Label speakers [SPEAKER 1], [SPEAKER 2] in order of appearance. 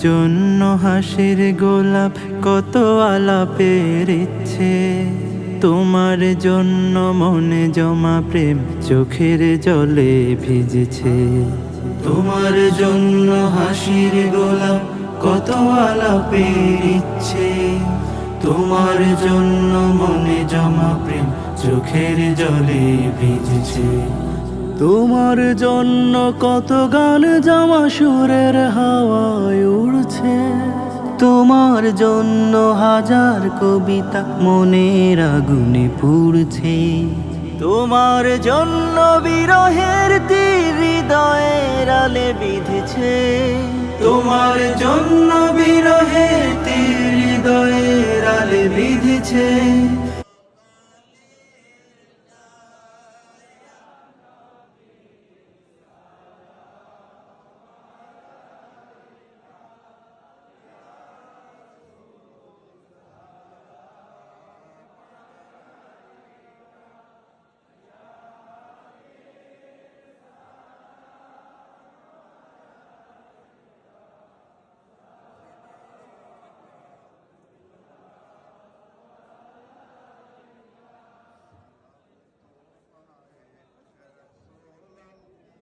[SPEAKER 1] জন্য হাসির গোলাপ কত আলাপের ইচ্ছে, তোমার জন্য মনে জমা প্রেম চোখের জলে ভিজেছে। তোমার জন্য হাসির গোলাপ কত আলাপের ইচ্ছে, তোমার জন্য মনে জমা প্রেম চোখের জলে ভিজেছে। তোমার জন্য কত গান জমা সুরের হাওয়ায় উড়ছে, তোমার জন্য হাজার কবিতা মনের আগুনে পুড়ছে। তোমার জন্য বিরহের তীর হৃদয়ের আলে বিঁধেছে, তোমার জন্য বিরহের তীর হৃদয়ের আলে বিঁধেছে।